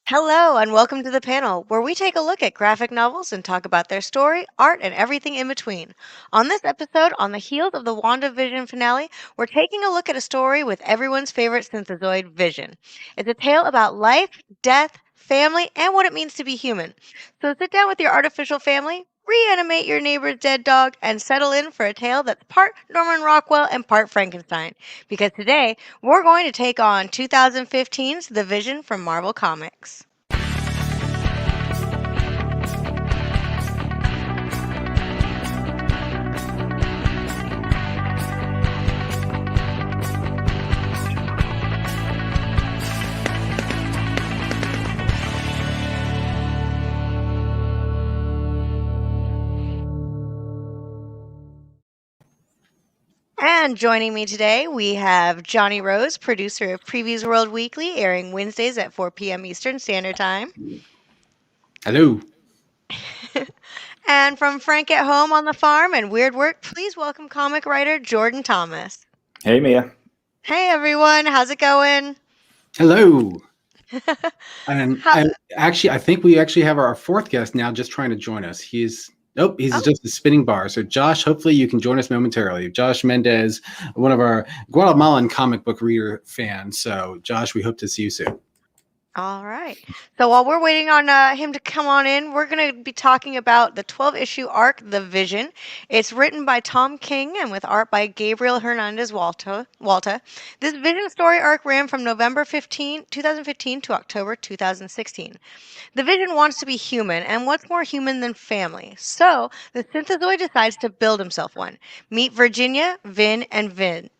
Hello, and welcome to the panel, where we take a look at graphic novels and talk about their story, art, and everything in between. On this episode, on the heels of the WandaVision finale, we're taking a look at a story with everyone's favorite synthezoid, Vision. It's a tale about life, death, family, and what it means to be human. So sit down with your artificial family, reanimate your neighbor's dead dog, and settle in for a tale that's part Norman Rockwell and part Frankenstein. Because today, we're going to take on 2015's The Vision from Marvel Comics. And joining me today, we have Johnny Rose, producer of Previews World Weekly, airing Wednesdays at 4 p.m. Eastern Standard Time. Hello. And from Frank at Home on the Farm and Weird Work, please welcome comic writer Jordan Thomas. Hey, Mia. Hey, everyone. How's it going? Hello. And I think we actually have our fourth guest now just trying to join us. He's just a spinning bar. So Josh, hopefully you can join us momentarily. Josh Mendez, one of our Guatemalan comic book reader fans. So Josh, we hope to see you soon. All right. So while we're waiting on him to come on in, we're going to be talking about the 12-issue arc, The Vision. It's written by Tom King and with art by Gabriel Hernandez Walta. This Vision story arc ran from November 2015 to October 2016. The Vision wants to be human, and what's more human than family? So the synthezoid decides to build himself one. Meet Virginia, Vin, and Viv.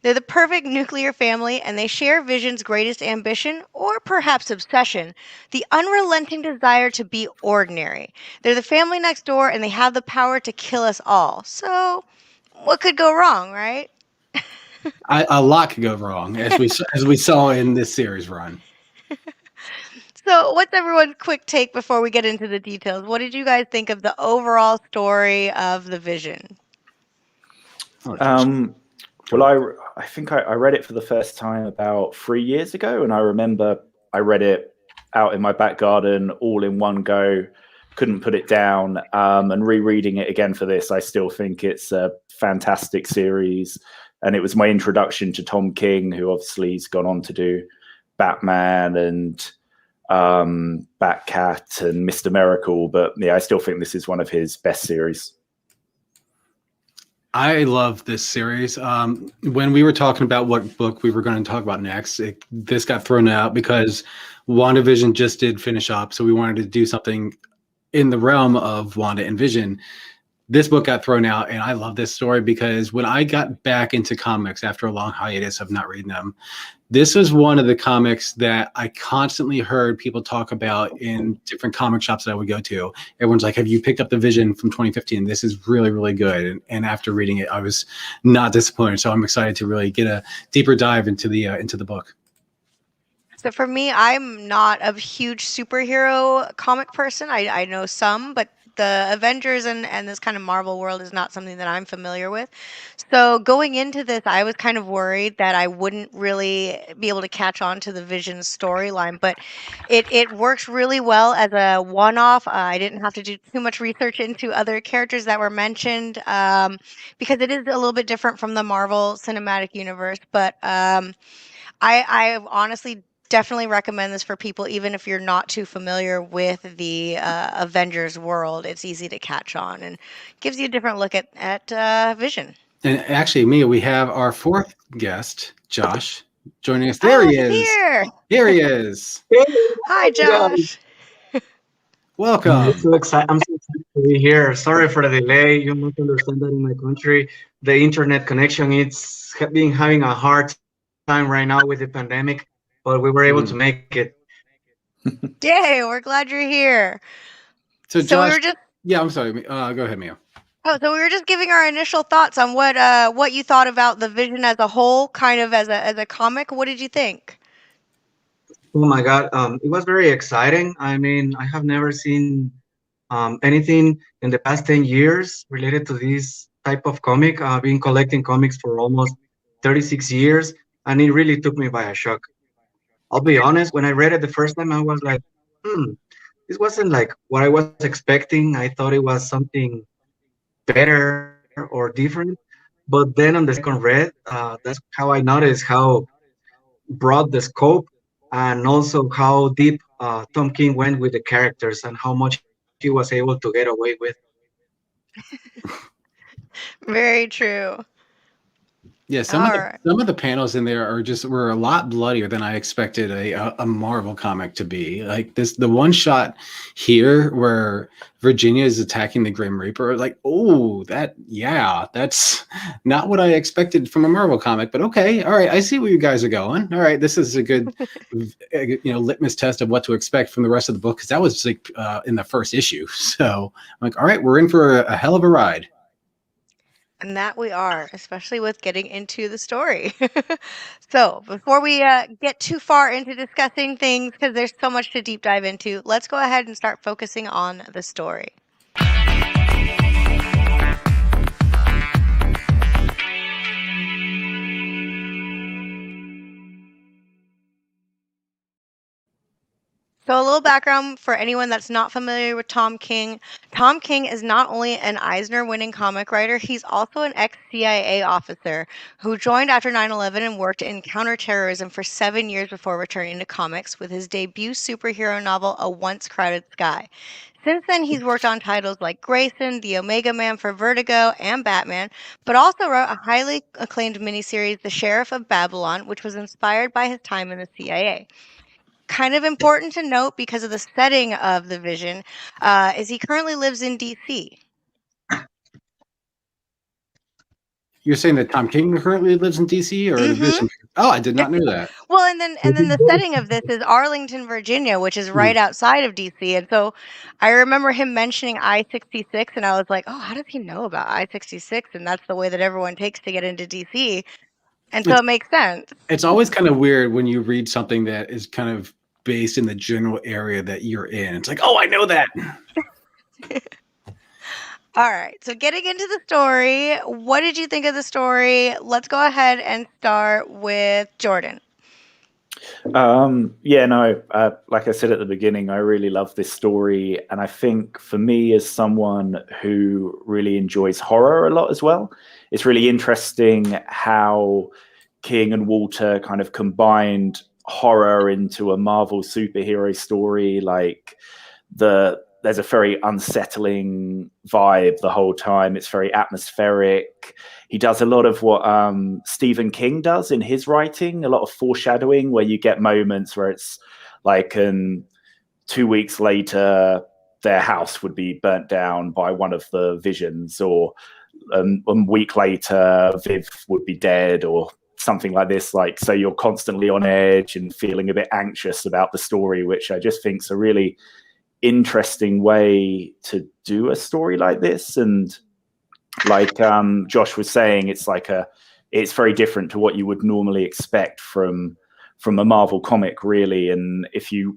They're the perfect nuclear family, and they share Vision's greatest ambition, or perhaps obsession, the unrelenting desire to be ordinary. They're the family next door, and they have the power to kill us all. So, what could go wrong, right? A lot could go wrong, as we saw in this series run. So, what's everyone's quick take before we get into the details? What did you guys think of the overall story of The Vision? Well, I think I read it for the first time about 3 years ago, and I remember I read it out in my back garden all in one go, couldn't put it down, and rereading it again for this, I still think it's a fantastic series, and it was my introduction to Tom King, who obviously has gone on to do Batman and Batcat and Mr. Miracle, but yeah, I still think this is one of his best series. I love this series. When we were talking about what book we were going to talk about next, this got thrown out because WandaVision just did finish up. So we wanted to do something in the realm of Wanda and Vision. This book got thrown out, and I love this story because when I got back into comics after a long hiatus of not reading them, this was one of the comics that I constantly heard people talk about in different comic shops that I would go to. Everyone's like, have you picked up The Vision from 2015? This is really, really good. And after reading it, I was not disappointed. So I'm excited to really get a deeper dive into the book. So for me, I'm not a huge superhero comic person. I know some, but the Avengers and this kind of Marvel world is not something that I'm familiar with. So going into this, I was kind of worried that I wouldn't really be able to catch on to the Vision storyline, but it works really well as a one-off. I didn't have to do too much research into other characters that were mentioned because it is a little bit different from the Marvel Cinematic Universe. But I honestly definitely recommend this for people, even if you're not too familiar with the Avengers world. It's easy to catch on and gives you a different look at Vision. And actually, Mia, we have our fourth guest, Josh, joining us. There he is. Here he is. Hi, Josh. Welcome. I'm so excited to be here. Sorry for the delay. You must understand that in my country, the internet connection it's been having a hard time right now with the pandemic, but we were able to make it. Yay, we're glad you're here. So Josh, we were just... Yeah, I'm sorry. Go ahead, Mia. Oh, so we were just giving our initial thoughts on what you thought about the Vision as a whole, kind of as a comic. What did you think? Oh my God, it was very exciting. I mean, I have never seen anything in the past 10 years related to this type of comic. I've been collecting comics for almost 36 years, and it really took me by a shock. I'll be honest, when I read it the first time, I was like, hmm, this wasn't like what I was expecting. I thought it was something better or different. But then on the second read, that's how I noticed how broad the scope and also how deep Tom King went with the characters and how much he was able to get away with. Very true. Yeah, All right. some of the panels in there are just were a lot bloodier than I expected a Marvel comic to be. Like this, the one shot here where Virginia is attacking the Grim Reaper, like, oh, that's not what I expected from a Marvel comic. But okay, all right, I see where you guys are going. All right, this is a good, litmus test of what to expect from the rest of the book because that was like in the first issue. So I'm like, all right, we're in for a hell of a ride. And that we are, especially with getting into the story. So, before we get too far into discussing things, because there's so much to deep dive into, let's go ahead and start focusing on the story. So, a little background for anyone that's not familiar with Tom King. Tom King is not only an Eisner winning comic writer, he's also an ex CIA officer who joined after 9/11 and worked in counterterrorism for 7 years before returning to comics with his debut superhero novel, A Once Crowded Sky. Since then, he's worked on titles like Grayson, The Omega Man for Vertigo, and Batman, but also wrote a highly acclaimed miniseries, The Sheriff of Babylon, which was inspired by his time in the CIA. Kind of important to note because of the setting of the Vision, is he currently lives in DC. You're saying that Tom King currently lives in DC or the Mhm. Vision? Oh, I did not know that. Well, and then the setting of this is Arlington, Virginia, which is right outside of DC. And so I remember him mentioning I-66, and I was like, "Oh, how does he know about I-66?" And that's the way that everyone takes to get into DC. And so It's it makes sense. it's always kind of weird when you read something that is kind of based in the general area that you're in. It's like, oh, I know that. All right. So getting into the story, what did you think of the story? Let's go ahead and start with Jordan. Yeah, no, like I said at the beginning, I really love this story. And I think for me, as someone who really enjoys horror a lot as well, it's really interesting how King and Walter kind of combined horror into a Marvel superhero story. Like there's a very unsettling vibe the whole time. It's very atmospheric. He does a lot of what Stephen King does in his writing, a lot of foreshadowing where you get moments where it's like 2 weeks later, their house would be burnt down by one of the visions, or a week later, Viv would be dead, or something like this. Like, so you're constantly on edge and feeling a bit anxious about the story, which I just think is a really interesting way to do a story like this. And like Josh was saying, it's very different to what you would normally expect from a Marvel comic, really. And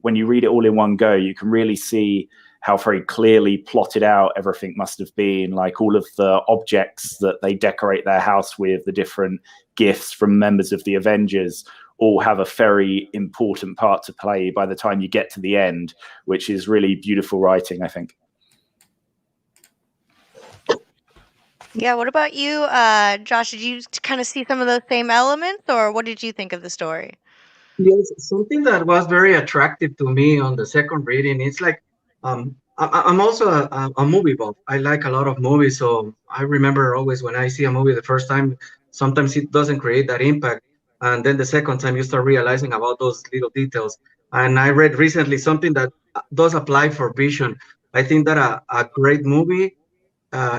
when you read it all in one go, you can really see how very clearly plotted out everything must have been. Like all of the objects that they decorate their house with, the different gifts from members of the Avengers, all have a very important part to play by the time you get to the end, which is really beautiful writing, I think. Yeah, what about you, Josh? Did you kind of see some of those same elements, or what did you think of the story? Yes, something that was very attractive to me on the second reading. It's like I'm also a movie buff. I like a lot of movies, so I remember always when I see a movie the first time, sometimes it doesn't create that impact, and then the second time you start realizing about those little details. And I read recently something that does apply for Vision. I think that a great movie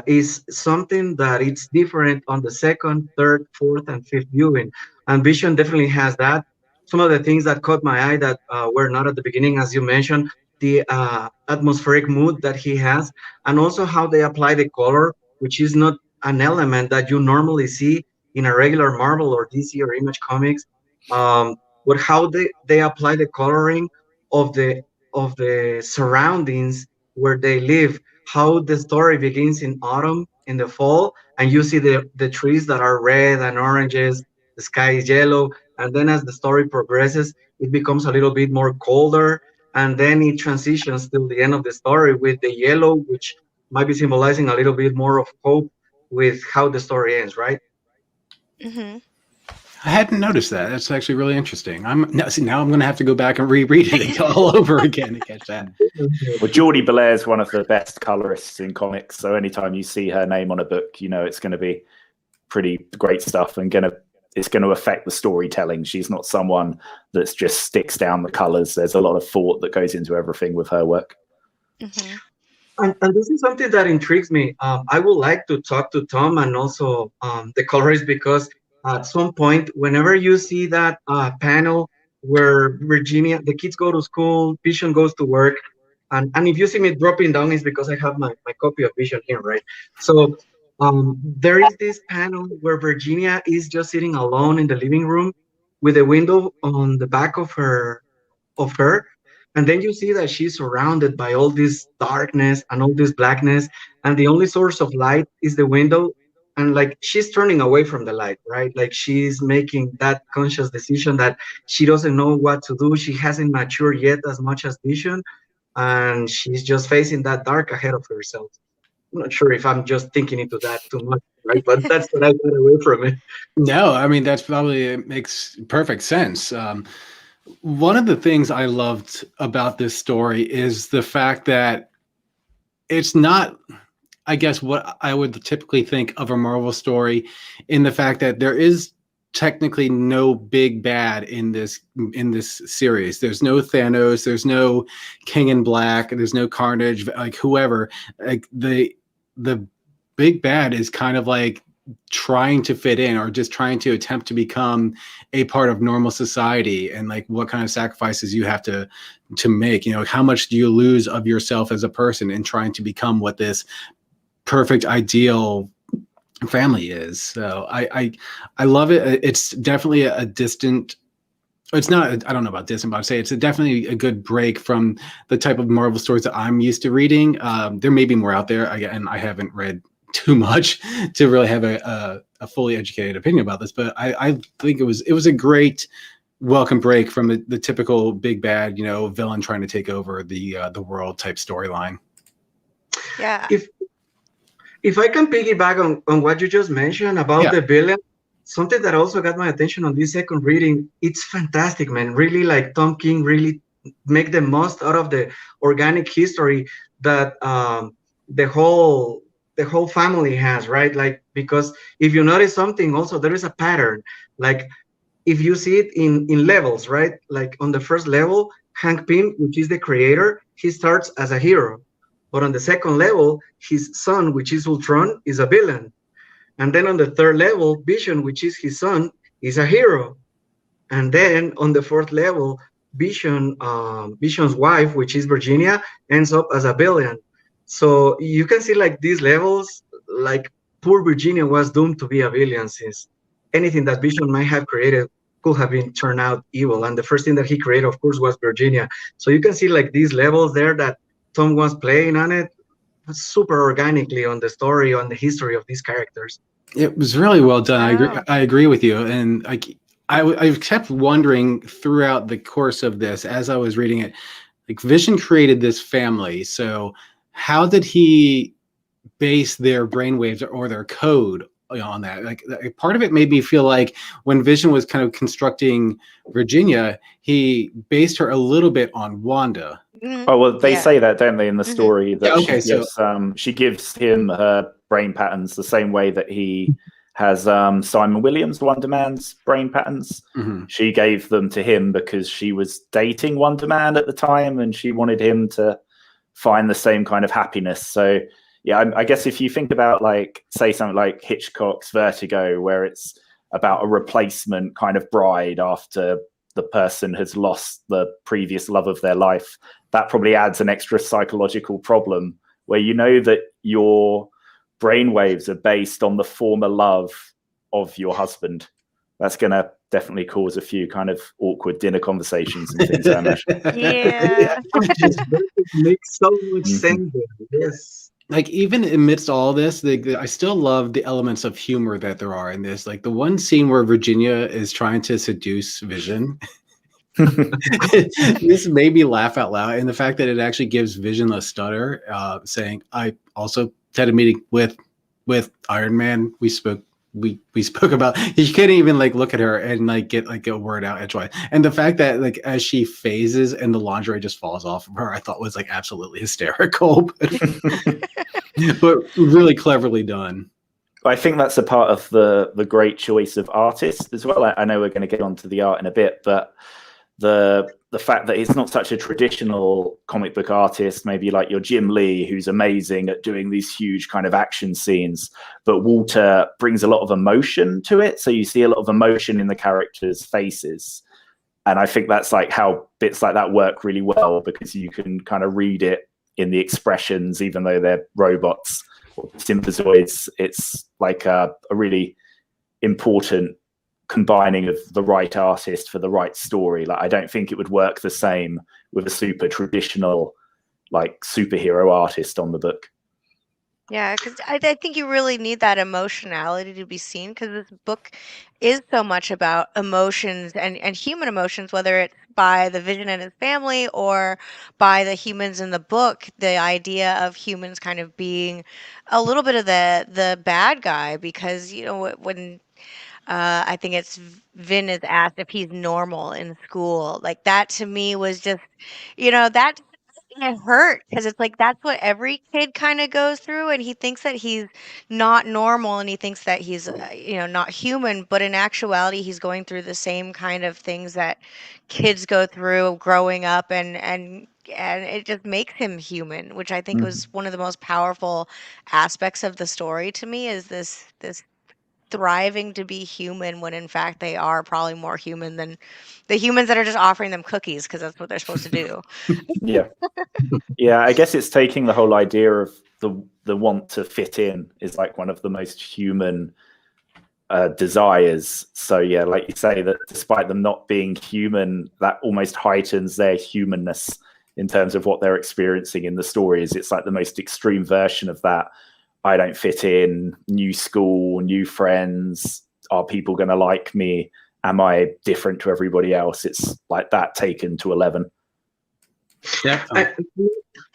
is something that it's different on the second, third, fourth, and fifth viewing. And Vision definitely has that. Some of the things that caught my eye that were not at the beginning, as you mentioned, the atmospheric mood that he has, and also how they apply the color, which is not an element that you normally see in a regular Marvel or DC or Image Comics. But how they apply the coloring of the surroundings where they live, how the story begins in autumn, in the fall, and you see the trees that are red and oranges, the sky is yellow, and then as the story progresses, it becomes a little bit more colder, and then it transitions till the end of the story with the yellow, which might be symbolizing a little bit more of hope with how the story ends, right? Hmm. I hadn't noticed that. That's actually really interesting. Now I'm going to have to go back and reread it all over again to catch that. Well, Geordie Belair is one of the best colorists in comics, so anytime you see her name on a book, you know it's going to be pretty great stuff and it's going to affect the storytelling. She's not someone that just sticks down the colors. There's a lot of thought that goes into everything with her work. Hmm. And this is something that intrigues me. I would like to talk to Tom and also the colorist, because at some point, whenever you see that panel where Virginia, the kids go to school, Vision goes to work, and if you see me dropping down, it's because I have my copy of Vision here, right? So there is this panel where Virginia is just sitting alone in the living room with a window on the back of her, and then you see that she's surrounded by all this darkness and all this blackness, and the only source of light is the window, and like she's turning away from the light, right? Like she's making that conscious decision that she doesn't know what to do. She hasn't matured yet as much as Vision, and she's just facing that dark ahead of herself. I'm not sure if I'm just thinking into that too much, right? But that's what I got away from it. No, I mean, it makes perfect sense. One of the things I loved about this story is the fact that it's not, I guess, what I would typically think of a Marvel story, in the fact that there is technically no big bad in this series. There's no Thanos, there's no King in Black, there's no Carnage, like whoever. Like the big bad is kind of like trying to fit in, or just trying to attempt to become a part of normal society, and like what kind of sacrifices you have to make. You know, how much do you lose of yourself as a person in trying to become what this perfect ideal family is. So I love it. It's definitely a distant, it's not, I don't know about distant, but I'd say it's definitely a good break from the type of Marvel stories that I'm used to reading. There may be more out there, and I haven't read too much to really have a fully educated opinion about this, but I think it was a great welcome break from the typical big bad, villain trying to take over the world type storyline. Yeah. If I can piggyback on what you just mentioned about the villain, something that also got my attention on this second reading, it's fantastic, man. Really, like Tom King really make the most out of the organic history that the whole family has, right? Like, because if you notice something, also there is a pattern. Like, if you see it in levels, right? Like on the first level, Hank Pym, which is the creator, he starts as a hero. But on the second level, his son, which is Ultron, is a villain. And then on the third level, Vision, which is his son, is a hero. And then on the fourth level, Vision's wife, which is Virginia, ends up as a villain. So you can see like these levels, like poor Virginia was doomed to be a villain, since anything that Vision might have created could have been turned out evil. And the first thing that he created, of course, was Virginia. So you can see like these levels there that Tom was playing on it super organically on the story, on the history of these characters. It was really well done. Wow. I agree with you. And I kept wondering throughout the course of this, as I was reading it, like Vision created this family. So how did he base their brainwaves or their code on that? Like part of it made me feel like when Vision was kind of constructing Virginia, he based her a little bit on Wanda. Mm-hmm. Oh, well, they Yeah. say that, don't they, in the story, that okay, she gives him her brain patterns the same way that he has Simon Williams, Wonder Man's brain patterns. Mm-hmm. She gave them to him because she was dating Wonder Man at the time, and she wanted him to find the same kind of happiness. So, yeah, I guess if you think about, like, say something like Hitchcock's Vertigo, where it's about a replacement kind of bride after the person has lost the previous love of their life, that probably adds an extra psychological problem where you know that your brainwaves are based on the former love of your husband. That's going to definitely cause a few kind of awkward dinner conversations and things, I imagine. Yeah. It makes so much sense. Yes. like even amidst all this, I still love the elements of humor that there are in this. Like the one scene where Virginia is trying to seduce Vision. This made me laugh out loud, and the fact that it actually gives Vision a stutter, saying, "I also had a meeting with Iron Man. We spoke about." You can't even like look at her and like get like a word out edgewise. And the fact that like as she phases and the lingerie just falls off of her, I thought was like absolutely hysterical, but really cleverly done. I think that's a part of the great choice of artists as well. I know we're going to get onto the art in a bit, but the fact that it's not such a traditional comic book artist, maybe like your Jim Lee, who's amazing at doing these huge kind of action scenes, but Walter brings a lot of emotion to it. So you see a lot of emotion in the characters' faces. And I think that's like how bits like that work really well, because you can kind of read it in the expressions, even though they're robots or synthezoids. It's like a really important combining of the right artist for the right story. Like I don't think it would work the same with a super traditional like superhero artist on the book. Yeah, because I think you really need that emotionality to be seen, because this book is so much about emotions and human emotions, whether it's by the Vision and his family or by the humans in the book. The idea of humans kind of being a little bit of the bad guy, because when I think it's Vin is asked if he's normal in school. Like that to me was just, that it hurt, because it's like that's what every kid kind of goes through, and he thinks that he's not normal, and he thinks that he's not human, but in actuality he's going through the same kind of things that kids go through growing up, and it just makes him human, which I think was one of the most powerful aspects of the story to me, is this thriving to be human, when in fact they are probably more human than the humans that are just offering them cookies because that's what they're supposed to do. Yeah, I guess it's taking the whole idea of the want to fit in is like one of the most human desires. So yeah, like you say, that despite them not being human, that almost heightens their humanness in terms of what they're experiencing in the stories. It's like the most extreme version of that. I don't fit in, new school, new friends. Are people going to like me? Am I different to everybody else? It's like that taken to 11. Yeah.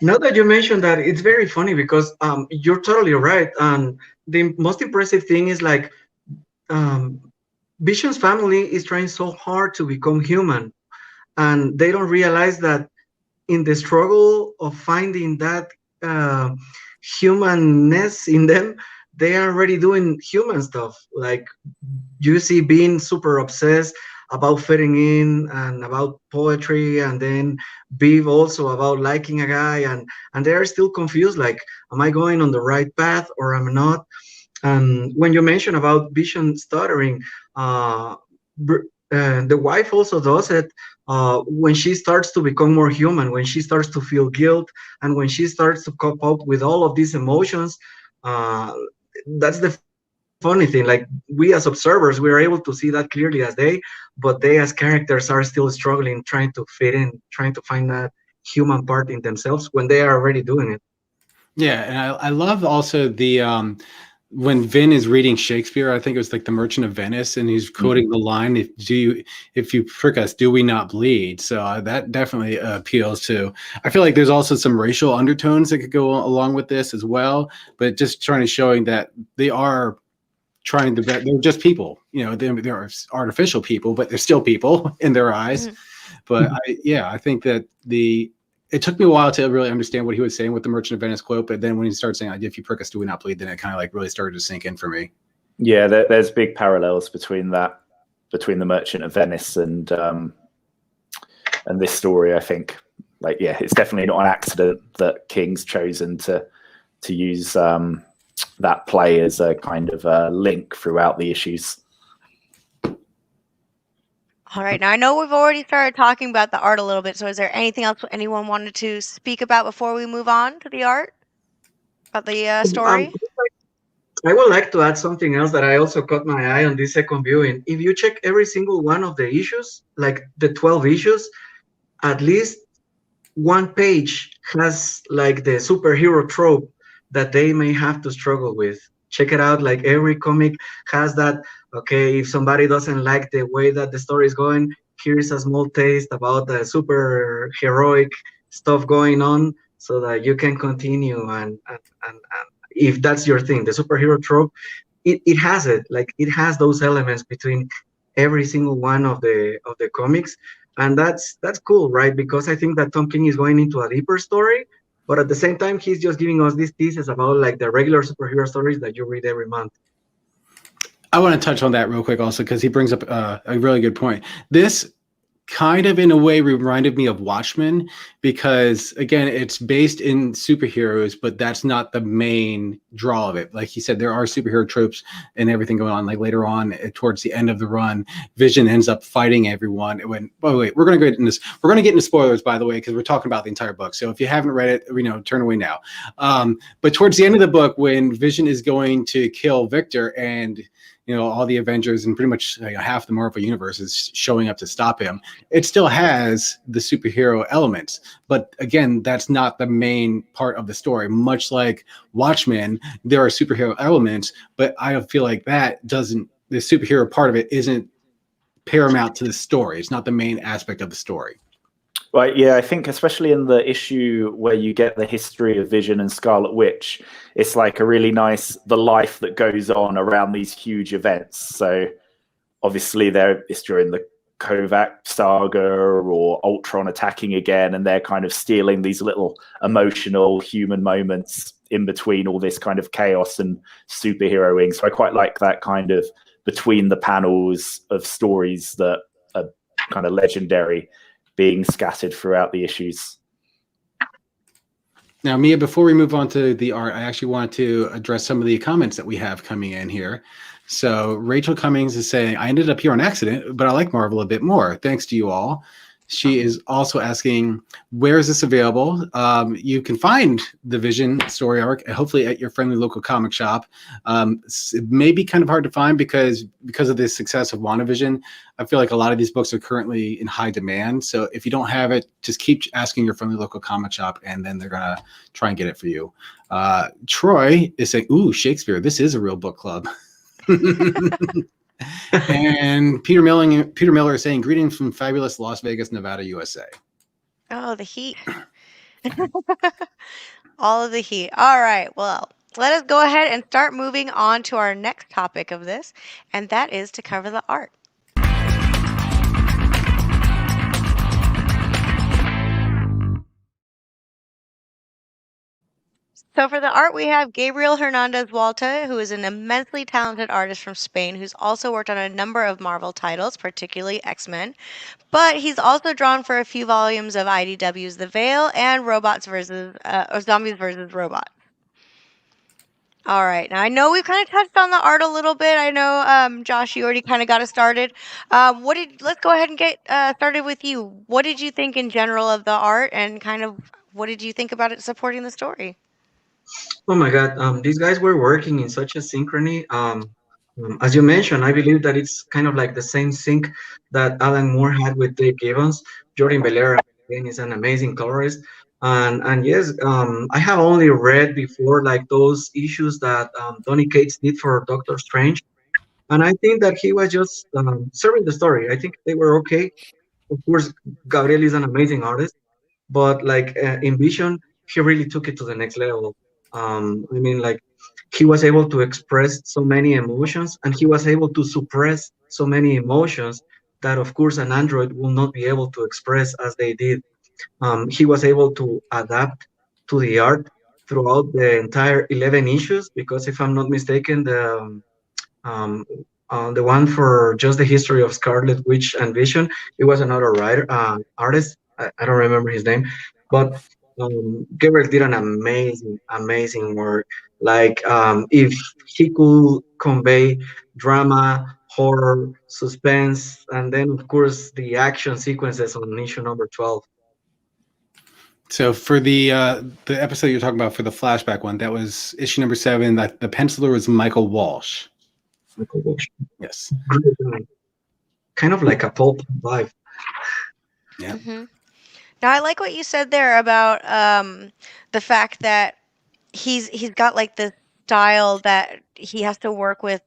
Now that you mentioned that, it's very funny because you're totally right. And the most impressive thing is like Vision's family is trying so hard to become human, and they don't realize that in the struggle of finding that humanness in them, they are already doing human stuff. Like you see being super obsessed about fitting in and about poetry, and then Bev also about liking a guy, and they are still confused, like, am I going on the right path or am I not? And when you mention about Vision stuttering, the wife also does it when she starts to become more human, when she starts to feel guilt, and when she starts to cope up with all of these emotions. That's the funny thing. Like we as observers, we are able to see that clearly as but they as characters are still struggling, trying to fit in, trying to find that human part in themselves when they are already doing it. Yeah, and I love also the when Vin is reading Shakespeare, I think it was like The Merchant of Venice, and he's quoting the line, if you prick us, do we not bleed? So that definitely appeals to. I feel like there's also some racial undertones that could go along with this as well, but just trying to showing that they are trying to, they're just people, they're artificial people, but they're still people in their eyes. But I think that it took me a while to really understand what he was saying with the Merchant of Venice quote, but then when he started saying, if you prick us, do we not bleed, then it kind of like really started to sink in for me. Yeah, there's big parallels between the Merchant of Venice and this story, I think. Like, yeah, it's definitely not an accident that King's chosen to use that play as a kind of a link throughout the issues. All right. Now, I know we've already started talking about the art a little bit, so is there anything else anyone wanted to speak about before we move on to the art? About the story? I would like to add something else that I also caught my eye on this second viewing. If you check every single one of the issues, like the 12 issues, at least one page has like the superhero trope that they may have to struggle with. Check it out. Like every comic has that. Okay, if somebody doesn't like the way that the story is going, here's a small taste about the super heroic stuff going on, so that you can continue. And if that's your thing, the superhero trope, it has it. Like it has those elements between every single one of the comics, and that's cool, right? Because I think that Tom King is going into a deeper story, but at the same time he's just giving us these pieces about like the regular superhero stories that you read every month. I want to touch on that real quick also because he brings up a really good point. This kind of in a way reminded me of Watchmen because again it's based in superheroes, but that's not the main draw of it. Like he said, there are superhero tropes and everything going on. Like later on towards the end of the run, Vision ends up fighting everyone. By the way, we're going to get into this. We're going to get into spoilers, by the way, because we're talking about the entire book. So if you haven't read it, turn away now. But towards the end of the book, when Vision is going to kill Victor and all the Avengers and pretty much half the Marvel universe is showing up to stop him, it still has the superhero elements. But again, that's not the main part of the story. Much like Watchmen, there are superhero elements, but I feel like the superhero part of it isn't paramount to the story. It's not the main aspect of the story. Right, yeah, I think especially in the issue where you get the history of Vision and Scarlet Witch, it's like a really nice, the life that goes on around these huge events. So obviously it's during the Kovac saga or Ultron attacking again, and they're kind of stealing these little emotional human moments in between all this kind of chaos and superheroing. So I quite like that kind of between the panels of stories that are kind of legendary being scattered throughout the issues. Now, Mia, before we move on to the art, I actually want to address some of the comments that we have coming in here. So Rachel Cummings is saying, I ended up here on accident, but I like Marvel a bit more. Thanks to you all. She is also asking, where is this available? You can find the Vision story arc, hopefully at your friendly local comic shop. It may be kind of hard to find because of the success of WandaVision. I feel like a lot of these books are currently in high demand. So if you don't have it, just keep asking your friendly local comic shop, and then they're going to try and get it for you. Troy is saying, ooh, Shakespeare, this is a real book club. And Peter Miller is saying, greetings from fabulous Las Vegas, Nevada, USA. Oh, the heat. All of the heat. All right. Well, let us go ahead and start moving on to our next topic of this, and that is to cover the art. So for the art, we have Gabriel Hernandez Walta, who is an immensely talented artist from Spain, who's also worked on a number of Marvel titles, particularly X-Men. But he's also drawn for a few volumes of IDW's The Veil and Zombies versus Robots. All right. Now, I know we've kind of touched on the art a little bit. I know, Josh, you already kind of got us started. Let's go ahead and get started with you. What did you think in general of the art, and kind of what did you think about it supporting the story? Oh my God, these guys were working in such a synchrony. As you mentioned, I believe that it's kind of like the same sync that Alan Moore had with Dave Gibbons. Jordan Belair, again, is an amazing colorist. And yes, I have only read before like those issues that Donny Cates did for Doctor Strange. And I think that he was just serving the story. I think they were okay. Of course, Gabriel is an amazing artist, but like in Vision, he really took it to the next level. I mean, like he was able to express so many emotions, and he was able to suppress so many emotions that, of course, an android will not be able to express as they did. He was able to adapt to the art throughout the entire 11 issues, because if I'm not mistaken, um, the one for just the history of Scarlet Witch and Vision, it was another artist. I don't remember his name, but Gabriel did an amazing work. Like if he could convey drama, horror, suspense, and then of course the action sequences on issue number 12. So for the episode you're talking about for the flashback one, that was issue number 7. That the penciler was Michael Walsh. Michael Walsh. Yes. Kind of like a pulp vibe. Yeah. Mm-hmm. Now, I like what you said there about the fact that he's got like this style that he has to work with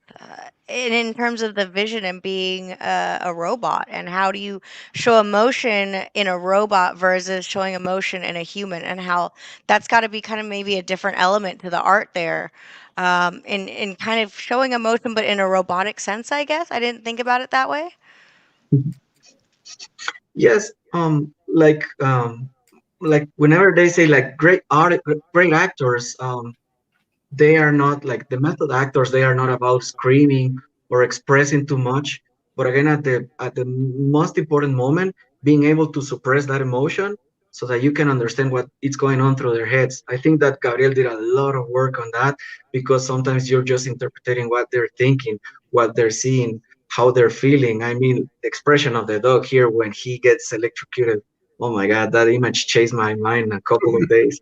in terms of the vision and being a robot, and how do you show emotion in a robot versus showing emotion in a human, and how that's got to be kind of maybe a different element to the art there, in kind of showing emotion but in a robotic sense, I guess. I didn't think about it that way. Yes, like whenever they say like great actors, they are not like the method actors. They are not about screaming or expressing too much, but again, at the most important moment, being able to suppress that emotion so that you can understand what is going on through their heads. I think that Gabriel did a lot of work on that, because sometimes you're just interpreting what they're thinking, what they're seeing, how they're feeling. I mean, the expression of the dog here when he gets electrocuted. Oh my God, that image chased my mind a couple of days.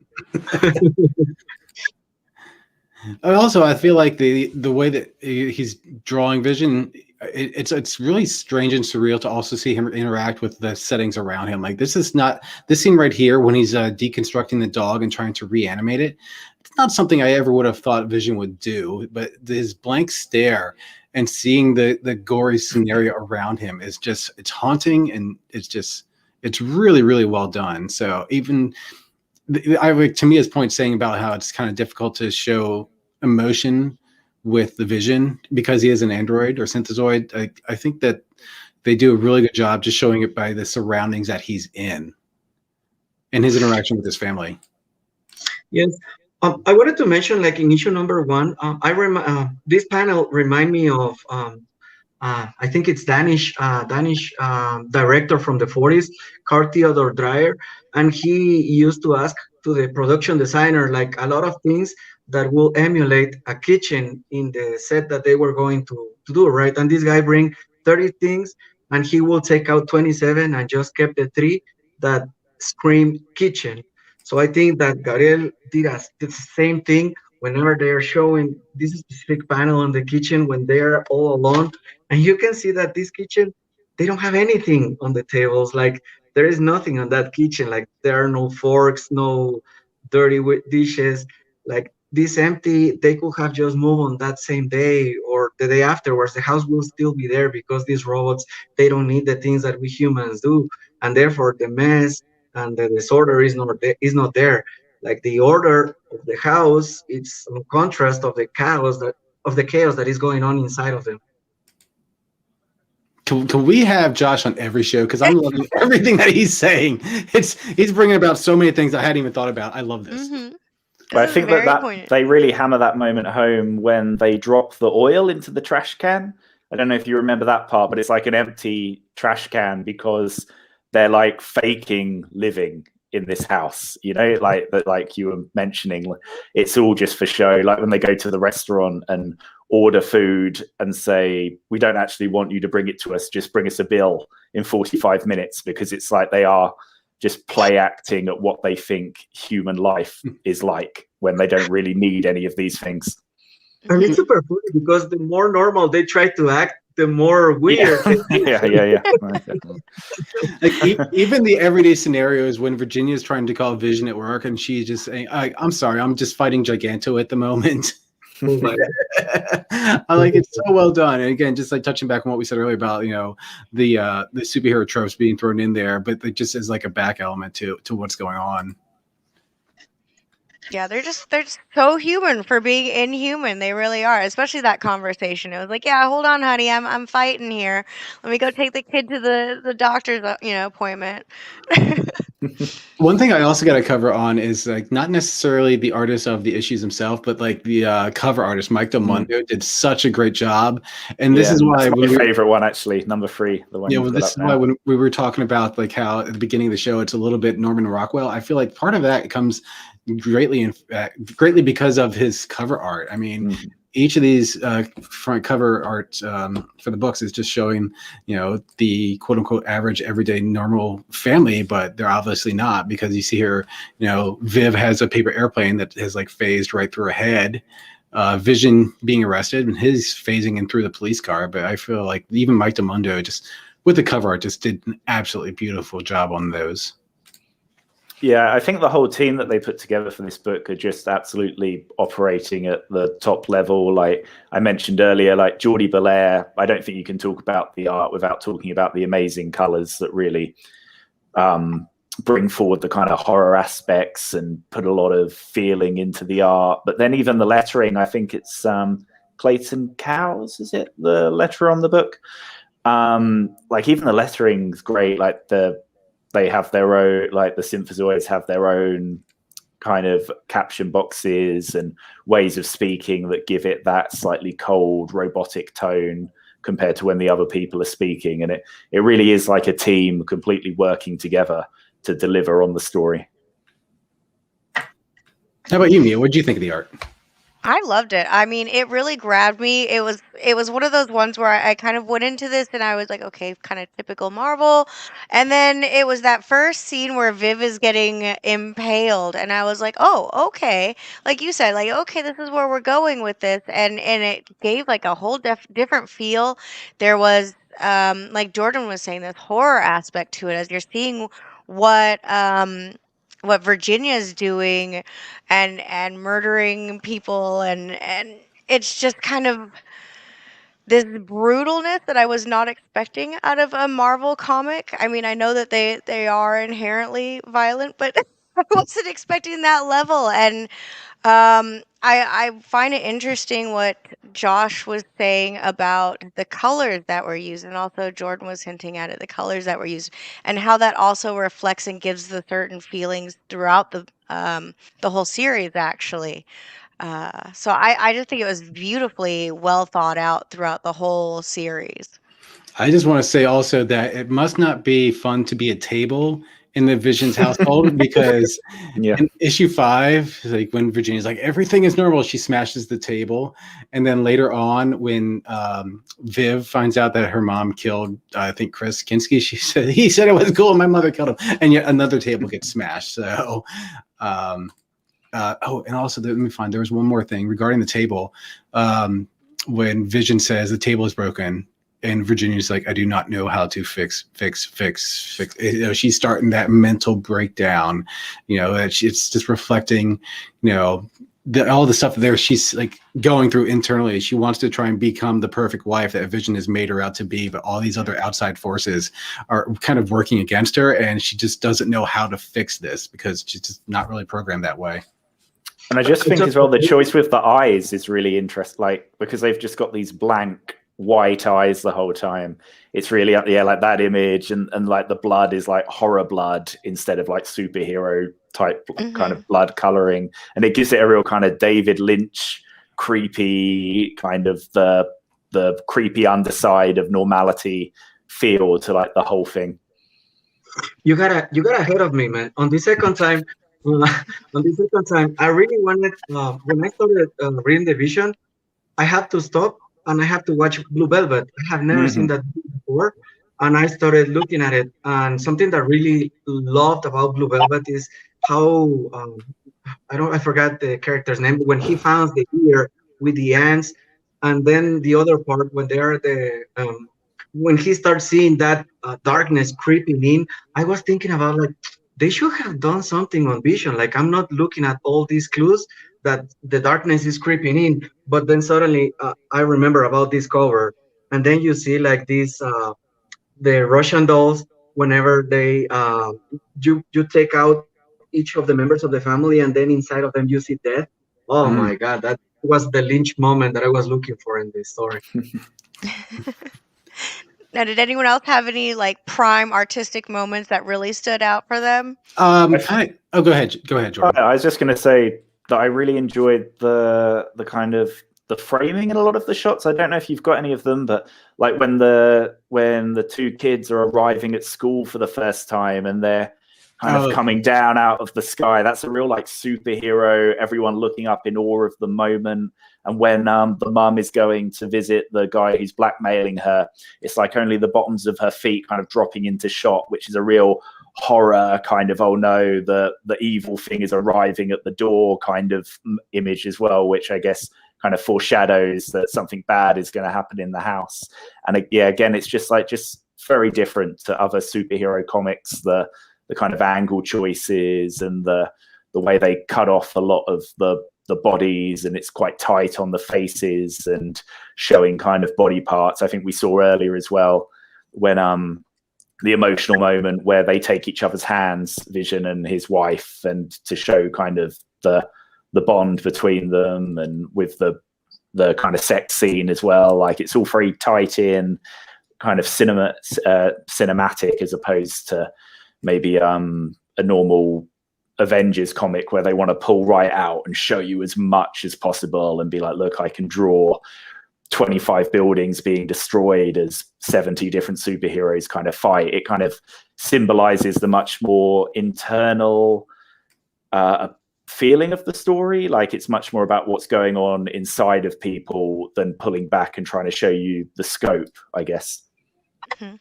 Also, I feel like the way that he's drawing Vision, it's really strange and surreal to also see him interact with the settings around him. Like this scene right here when he's deconstructing the dog and trying to reanimate it. It's not something I ever would have thought Vision would do, but his blank stare and seeing the gory scenario around him is just, it's haunting, and it's really, really well done. So even to me, his point saying about how it's kind of difficult to show emotion with the Vision because he is an android or synthezoid. I think that they do a really good job just showing it by the surroundings that he's in and his interaction with his family. Yes. I wanted to mention, like in issue number 1, this panel remind me of I think it's Danish director from the 40s, Carl Theodor Dreyer, and he used to ask to the production designer like a lot of things that will emulate a kitchen in the set that they were going to do, right? And this guy bring 30 things, and he will take out 27 and just kept the 3 that scream kitchen. So I think that Gabriel did the same thing whenever they are showing this specific panel on the kitchen when they are all alone. And you can see that this kitchen, they don't have anything on the tables. Like there is nothing on that kitchen. Like there are no forks, no dirty dishes. Like this empty, they could have just moved on that same day or the day afterwards. The house will still be there because these robots, they don't need the things that we humans do. And therefore the mess and the disorder is not there. Like the order of the house, it's in contrast of the chaos that is going on inside of them. Can we have Josh on every show? Because I'm loving everything that he's saying. He's bringing about so many things I hadn't even thought about. I love this. Mm-hmm. But I think that they really hammer that moment home when they drop the oil into the trash can. I don't know if you remember that part, but it's like an empty trash can because they're like faking living in this house, you know, like you were mentioning, it's all just for show. Like when they go to the restaurant and order food and say, we don't actually want you to bring it to us, just bring us a bill in 45 minutes, because it's like they are just play acting at what they think human life is like when they don't really need any of these things. And it's super funny because the more normal they try to act, the more weird. Yeah. Like even the everyday scenarios when Virginia's trying to call Vision at work and she's just saying, I'm sorry, I'm just fighting Giganto at the moment. I like it so well done. And again, just like touching back on what we said earlier about, you know, the superhero tropes being thrown in there, but it just is like a back element to what's going on. Yeah, they're just so human for being inhuman. They really are. Especially that conversation. It was like, yeah, hold on, honey, I'm fighting here. Let me go take the kid to the doctor's appointment. One thing I also got to cover on is like not necessarily the artist of the issues himself, but like the cover artist Mike Delmundo did such a great job. And this is why my favorite one, actually, number 3. The one. Yeah, well, this is why when we were talking about like how at the beginning of the show it's a little bit Norman Rockwell. I feel like part of that comes greatly because of his cover art. I mean, each of these front cover art for the books is just showing, you know, the quote unquote average, everyday, normal family, but they're obviously not, because you see here, you know, Viv has a paper airplane that has like phased right through her head. Vision being arrested and his phasing in through the police car. But I feel like even Mike Delmundo just with the cover art just did an absolutely beautiful job on those. Yeah, I think the whole team that they put together for this book are just absolutely operating at the top level. Like I mentioned earlier, like Geordie Belair, I don't think you can talk about the art without talking about the amazing colors that really bring forward the kind of horror aspects and put a lot of feeling into the art. But then even the lettering, I think it's Clayton Cowles, is it? The letter on the book? Like even the lettering's great. Like they have their own, like the synthezoids have their own kind of caption boxes and ways of speaking that give it that slightly cold robotic tone compared to when the other people are speaking. And it really is like a team completely working together to deliver on the story. How about you, Mia? What did you think of the art? I loved it. I mean, it really grabbed me. It was one of those ones where I kind of went into this and I was like, okay, kind of typical Marvel. And then it was that first scene where Viv is getting impaled and I was like, "Oh, okay." Like you said, like, okay, this is where we're going with this. And it gave like a whole different feel. There was like Jordan was saying, this horror aspect to it as you're seeing what what Virginia's doing and murdering people and it's just kind of this brutalness that I was not expecting out of a Marvel comic. I mean, I know that they are inherently violent, but I wasn't expecting that level. And I find it interesting what Josh was saying about the colors that were used, and also Jordan was hinting at it, the colors that were used, and how that also reflects and gives the certain feelings throughout the whole series, actually. So I just think it was beautifully well thought out throughout the whole series. I just want to say also that it must not be fun to be a table in the Vision's household because Yeah. in issue 5, like when Virginia's like everything is normal, she smashes the table, and then later on when Viv finds out that her mom killed, I think Chris Kinski, he said it was cool, my mother killed him, and yet another table gets smashed. So, and also let me find. There was one more thing regarding the table. When Vision says the table is broken. And Virginia's like, I do not know how to fix. You know, she's starting that mental breakdown. You know, it's just reflecting, you know, all the stuff there she's like going through internally. She wants to try and become the perfect wife that Vision has made her out to be, but all these other outside forces are kind of working against her, and she just doesn't know how to fix this because she's just not really programmed that way. And I just think as well, the choice with the eyes is really interesting, like because they've just got these blank white eyes the whole time. It's really like that image, and like the blood is like horror blood instead of like superhero type kind of blood coloring, and it gives it a real kind of David Lynch creepy kind of the creepy underside of normality feel to like the whole thing. You got ahead of me, man. On the second time, I really wanted when I started reading the Vision, I had to stop and I have to watch Blue Velvet. I have never seen that before, and I started looking at it. And something that really loved about Blue Velvet is how I forgot the character's name. When he found the ear with the ants, and then the other part when they are when he starts seeing that darkness creeping in, I was thinking about like they should have done something on Vision. Like I'm not looking at all these clues that the darkness is creeping in, but then suddenly I remember about this cover, and then you see like these the Russian dolls. Whenever they you take out each of the members of the family, and then inside of them you see death. Oh my God, that was the Lynch moment that I was looking for in this story. Now, did anyone else have any like prime artistic moments that really stood out for them? Go ahead, Jordan. I was just going to say that I really enjoyed the kind of the framing in a lot of the shots. I don't know if you've got any of them, but like when the two kids are arriving at school for the first time and they're kind of coming down out of the sky, that's a real like superhero, everyone looking up in awe of the moment. And when the mum is going to visit the guy who's blackmailing her, it's like only the bottoms of her feet kind of dropping into shot, which is a real horror kind of, oh no, the evil thing is arriving at the door kind of image as well, which I guess kind of foreshadows that something bad is going to happen in the house. And yeah, again, it's just very different to other superhero comics. kind of angle choices and the way they cut off a lot of the bodies, and it's quite tight on the faces and showing kind of body parts. I think we saw earlier as well when the emotional moment where they take each other's hands, Vision and his wife, and to show kind of the bond between them, and with the kind of sex scene as well. Like, it's all very tight in, kind of cinematic, as opposed to maybe a normal Avengers comic where they want to pull right out and show you as much as possible and be like, look, I can draw 25 buildings being destroyed as 70 different superheroes kind of fight. It kind of symbolizes the much more internal feeling of the story. Like, it's much more about what's going on inside of people than pulling back and trying to show you the scope, I guess. Mhm.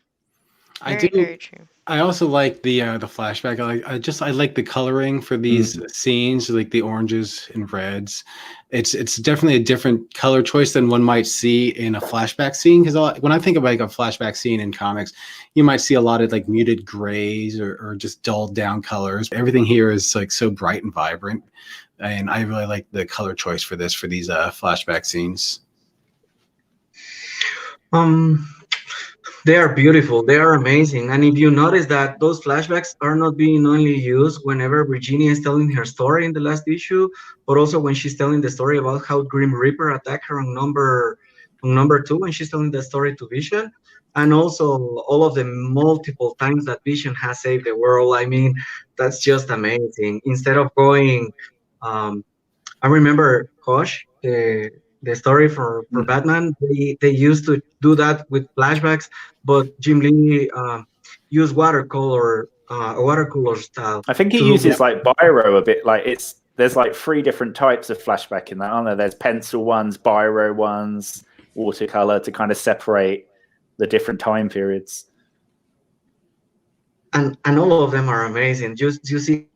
Very true. I also like the flashback. I like the coloring for these scenes, like the oranges and reds. It's definitely a different color choice than one might see in a flashback scene. Because when I think of like a flashback scene in comics, you might see a lot of like muted grays or just dulled down colors. Everything here is like so bright and vibrant, and I really like the color choice for these flashback scenes. They are beautiful. They are amazing. And if you notice that those flashbacks are not being only used whenever Virginia is telling her story in the last issue, but also when she's telling the story about how Grim Reaper attacked her on number 2, when she's telling the story to Vision, and also all of the multiple times that Vision has saved the world. I mean, that's just amazing. Instead of going, I remember Kosh, the story for Batman. They used to do that with flashbacks, but Jim Lee used watercolor style. I think he uses like biro a bit. Like, there's like 3 different types of flashback in that, aren't there? There's pencil ones, biro ones, watercolor, to kind of separate the different time periods. And all of them are amazing. You see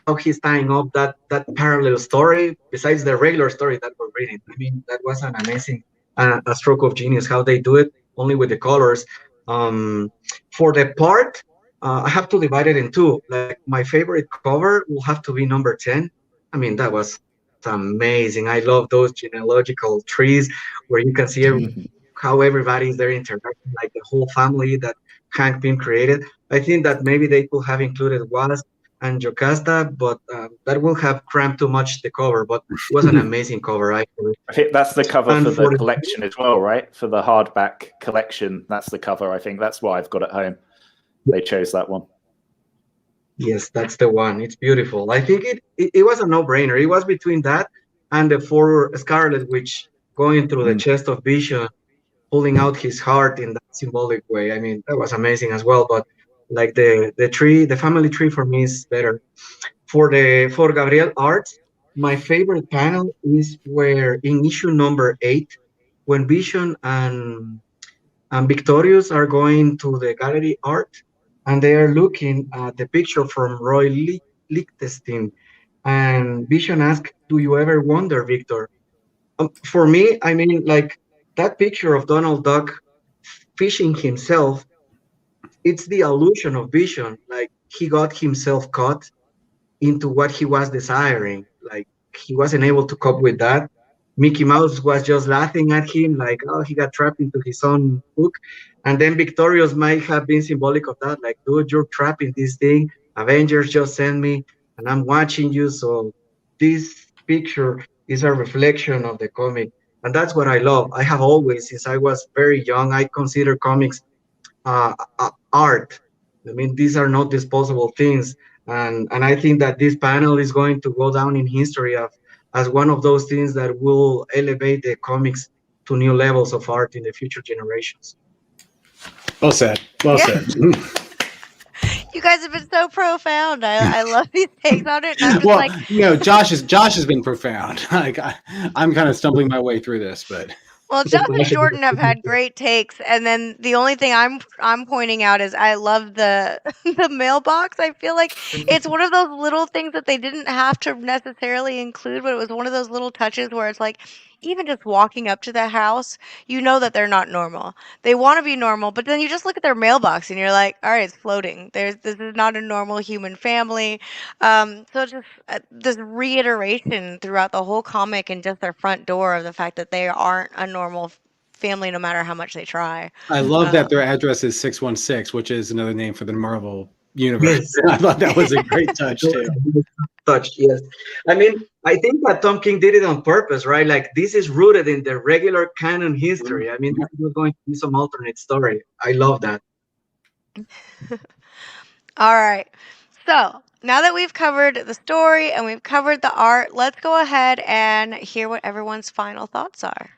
how he's tying up that parallel story besides the regular story that we're reading. I mean, that was an amazing a stroke of genius how they do it only with the colors. For the part, I have to divide it in 2. Like, my favorite cover will have to be number 10. I mean, that was amazing. I love those genealogical trees where you can see how everybody's there interacting, like the whole family that Hank Pym created. I think that maybe they could have included Wasp and Jocasta, but that will have cramped too much the cover. But it was an amazing cover. I think that's the cover for the collection as well, right? For the hardback collection, that's the cover. I think that's what I've got at home. They chose that one. Yes, that's the one. It's beautiful. I think it was a no-brainer. It was between that and the 4 Scarlet Witch going through the chest of Vision, pulling out his heart in that symbolic way. I mean, that was amazing as well. But like the family tree for me is better. For Gabriel art, my favorite panel is where in issue number 8, when Vision and Victorious are going to the gallery art, and they are looking at the picture from Roy Lichtenstein, and Vision asks, "Do you ever wonder, Victor?" For me, I mean, like, that picture of Donald Duck fishing himself, it's the illusion of Vision. Like, he got himself caught into what he was desiring. Like, he wasn't able to cope with that. Mickey Mouse was just laughing at him, like, oh, he got trapped into his own hook. And then Victorious might have been symbolic of that, like, dude, you're trapped in this thing. Avengers just sent me, and I'm watching you. So this picture is a reflection of the comic. And that's what I love. I have always, since I was very young, I consider comics art. I mean, these are not disposable things. And I think that this panel is going to go down in history as one of those things that will elevate the comics to new levels of art in the future generations. Well said. Well said. You guys have been so profound. I love these takes on it. And I'm just Well, like, Josh has been profound. Like, I'm kind of stumbling my way through this, but well, Josh and Jordan have had great takes, and then the only thing I'm pointing out is I love the the mailbox. I feel like it's one of those little things that they didn't have to necessarily include, but it was one of those little touches where it's like, even just walking up to the house, you know that they're not normal. They want to be normal, but then you just look at their mailbox and you're like, all right, it's floating. This is not a normal human family. So just this reiteration throughout the whole comic and just their front door of the fact that they aren't a normal family no matter how much they try. I love that their Um, address is 616, which is another name for the Marvel universe. Yes. I thought that was a great touch too. Touched, yes. I mean, I think that Tom King did it on purpose, right? Like this is rooted in the regular canon history. I mean, this is going to be some alternate story. I love that. all right. So now that we've covered the story and we've covered the art, let's go ahead and hear what everyone's final thoughts are.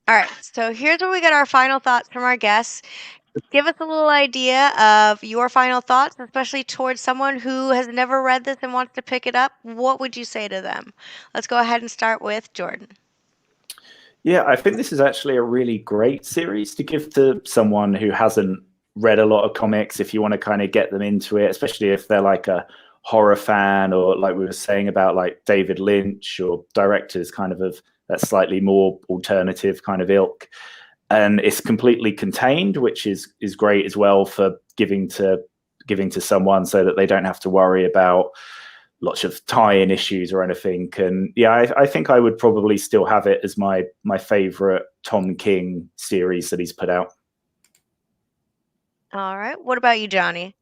All right, so here's where we get our final thoughts from our guests. Give us a little idea of your final thoughts, especially towards someone who has never read this and wants to pick it up. What would you say to them? Let's go ahead and start with Jordan. Yeah, I think this is actually a really great series to give to someone who hasn't read a lot of comics, if you want to kind of get them into it, especially if they're like a horror fan, or like we were saying about like David Lynch or directors kind of that slightly more alternative kind of ilk. And it's completely contained, which is great as well for giving to someone, so that they don't have to worry about lots of tie-in issues or anything. And yeah, I think I would probably still have it as my favorite Tom King series that he's put out. All right. What about you, Johnny?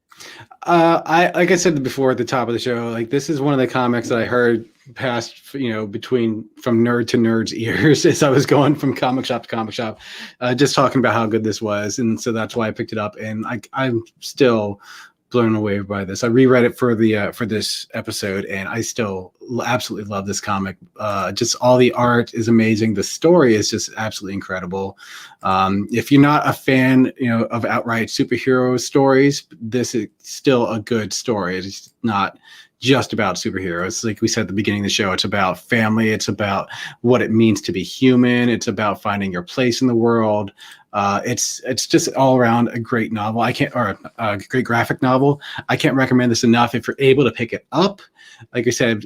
I like I said before at the top of the show, like this is one of the comics that I heard passed, between from nerd to nerd's ears as I was going from comic shop to comic shop, just talking about how good this was, and so that's why I picked it up. And I'm still blown away by this. I reread it for this episode, and I still absolutely love this comic. Just all the art is amazing. The story is just absolutely incredible. If you're not a fan, of outright superhero stories, this is still a good story. It's not just about superheroes. Like we said at the beginning of the show, it's about family. It's about what it means to be human. It's about finding your place in the world. It's just all around a great novel. Or a great graphic novel. I can't recommend this enough. If you're able to pick it up, like I said,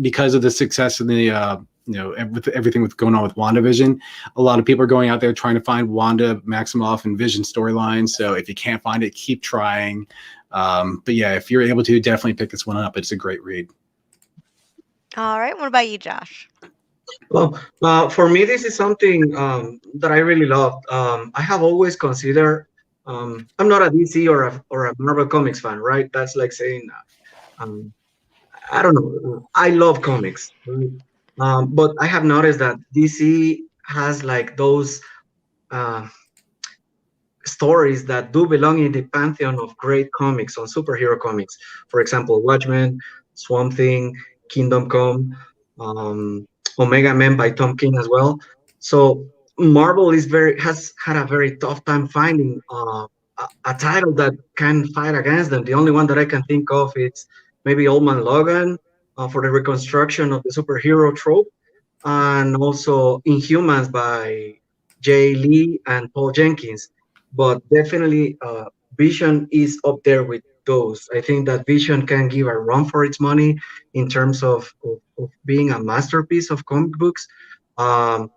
because of the success of the with everything with going on with WandaVision, a lot of people are going out there trying to find Wanda Maximoff and Vision storylines. So if you can't find it, keep trying. But yeah, if you're able to, definitely pick this one up. It's a great read. All right. What about you, Josh? Well, for me, this is something that I really love. I have always considered. I'm not a DC or a Marvel Comics fan, right? That's like saying, I don't know. I love comics, right? But I have noticed that DC has like those stories that do belong in the pantheon of great comics, on superhero comics. For example, Watchmen, Swamp Thing, Kingdom Come, Omega Men by Tom King as well. So Marvel has had a very tough time finding a title that can fight against them. The only one that I can think of is maybe Old Man Logan, for the reconstruction of the superhero trope, and also Inhumans by Jay Lee and Paul Jenkins. But definitely, Vision is up there with those. I think that Vision can give a run for its money in terms of being a masterpiece of comic books. Um,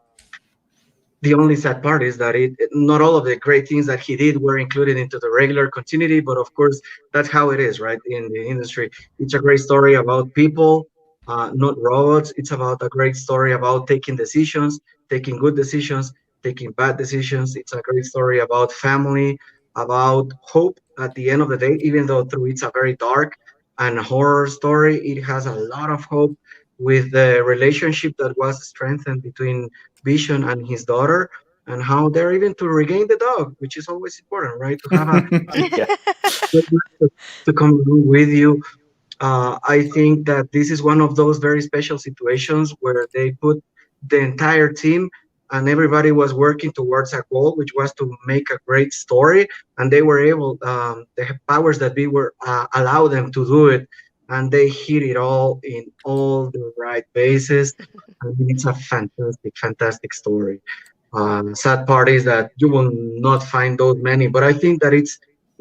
the only sad part is that not all of the great things that he did were included into the regular continuity, but of course that's how it is, right? In the industry, it's a great story about people, not robots. It's about a great story about taking decisions, taking good decisions, taking bad decisions. It's a great story about family, about hope at the end of the day. Even though through it's a very dark and horror story, it has a lot of hope with the relationship that was strengthened between Vision and his daughter, and how they're even to regain the dog, which is always important, right? To have Yeah. to come along with you. I think that this is one of those very special situations where they put the entire team and everybody was working towards a goal, which was to make a great story, and they were able. The powers that be were allow them to do it, and they hit it all in all the right bases. I mean, it's a fantastic, fantastic story. Sad part is that you will not find those many, but I think that